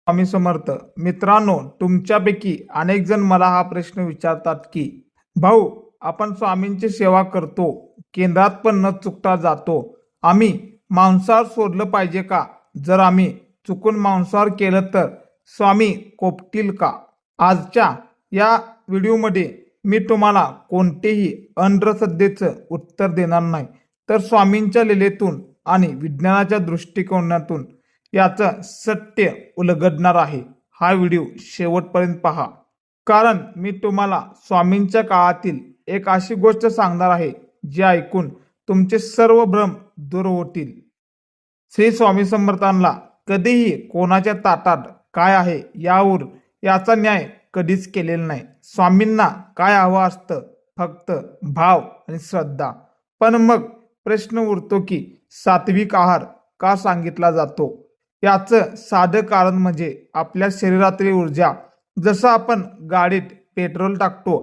स्वामी समर्थ. मित्रांनो, तुमच्यापैकी अनेक जण मला हा प्रश्न विचारतात की भाऊ, आपण स्वामींची सेवा करतो, केंद्रात पण न चुकता जातो, आम्ही मांसाहार सोडलं पाहिजे का? जर आम्ही चुकून मांसाहार केलं तर स्वामी कोपतील का? आजच्या या व्हिडिओमध्ये मी तुम्हाला कोणतेही अंधश्रद्धेचं उत्तर देणार नाही, तर स्वामींच्या लीलेतून आणि विज्ञानाच्या दृष्टिकोनातून याचं सत्य उलगडणार आहे. हा व्हिडिओ शेवटपर्यंत पहा, कारण मी तुम्हाला स्वामींच्या काळातील एक अशी गोष्ट सांगणार आहे जी ऐकून तुमचे सर्व भ्रम दूर होतील. श्री स्वामी समर्थांना कधीही कोणाच्या ताटात काय आहे याचा न्याय कधीच केलेला नाही. स्वामींना काय हवं असतं? फक्त भाव आणि श्रद्धा. पण मग प्रश्न उरतो की सात्विक आहार का सांगितला जातो? याचं साधं कारण म्हणजे आपल्या शरीरातली ऊर्जा. जसं आपण गाडीत पेट्रोल टाकतो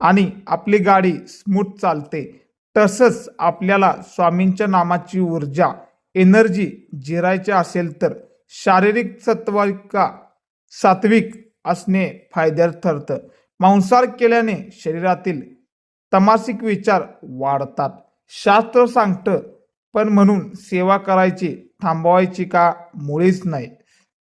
आणि आपली गाडी स्मूथ चालते, तसंच आपल्याला स्वामींच्या नामाची ऊर्जा, एनर्जी जिरायची असेल तर शारीरिक सात्विक असणे फायद्याचं ठरतं. मांसाहार केल्याने शरीरातील तामसिक विचार वाढतात, शास्त्र सांगतं. पण म्हणून सेवा करायची थांबवायची का? मुळीच नाही.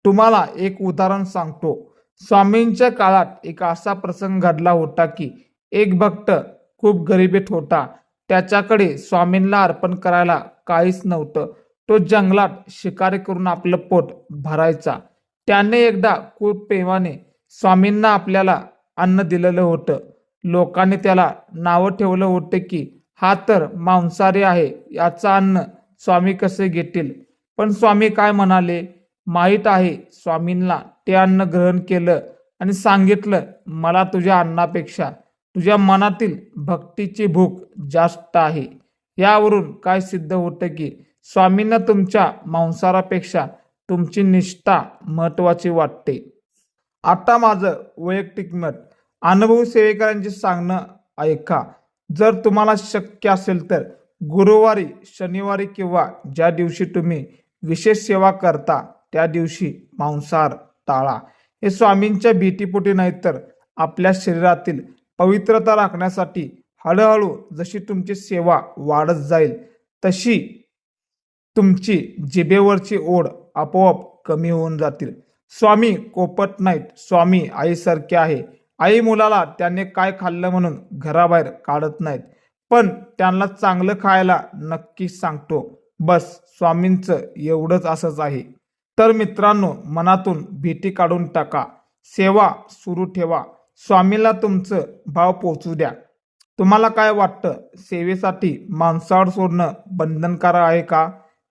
तुम्हाला एक उदाहरण सांगतो. स्वामींच्या काळात एक असा प्रसंग घडला होता की एक भक्त खूप गरिबीत होता. त्याच्याकडे स्वामींना अर्पण करायला काहीच नव्हतं. तो जंगलात शिकारी करून आपलं पोट भरायचा. त्याने एकदा खूप प्रेमाने स्वामींना आपल्याला अन्न दिलेलं होतं. लोकांनी त्याला नावं ठेवलं होतं की हा तर मांसाहारी आहे, याचं अन्न स्वामी कसे घेतील? पण स्वामी काय म्हणाले माहीत आहे? स्वामींना ते अन्न ग्रहण केलं आणि सांगितलं, मला तुझ्या अन्नापेक्षा तुझ्या मनातील भक्तीची भूक जास्त आहे. यावरून काय सिद्ध होतं की स्वामींना तुमच्या मांसाहारापेक्षा तुमची निष्ठा महत्वाची वाटते. आता माझं वैयक्तिक मत, अनुभवी सेवेकरांचे सांगणं ऐका. जर तुम्हाला शक्य असेल तर गुरुवारी, शनिवारी किंवा ज्या दिवशी तुम्ही विशेष सेवा करता त्या दिवशी मांसाहार टाळा. हे स्वामींच्या भीतीपोटी नाही, तर आपल्या शरीरातील पवित्रता राखण्यासाठी. हळूहळू जशी तुमची सेवा वाढत जाईल तशी तुमची जिभेवरची ओढ आपोआप कमी होऊन जातील. स्वामी कोपत नाहीत. स्वामी आईसारखे आहे. आई मुलाला त्याने काय खाल्लं म्हणून घराबाहेर काढत नाहीत, पण त्यांना चांगलं खायला नक्कीच सांगतो. बस स्वामींचं एवढंच असंच आहे. तर मित्रांनो, मनातून भीती काढून टाका, सेवा सुरू ठेवा, स्वामीला तुमचं भाव पोचू द्या. तुम्हाला काय वाटतं? सेवेसाठी मांसाहार सोडणं बंधनकारक आहे का?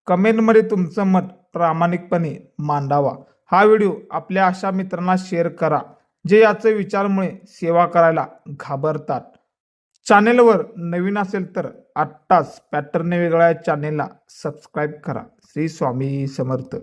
कमेंटमध्ये तुमचं मत प्रामाणिकपणे मांडावा. हा व्हिडिओ आपल्या अशा मित्रांना शेअर करा जे याचे विचारामुळे सेवा करायला घाबरतात. चॅनेलवर नवीन असेल तर आत्ताच पॅटर्न वेगळा चॅनेलला सबस्क्राईब करा. श्री स्वामी समर्थ.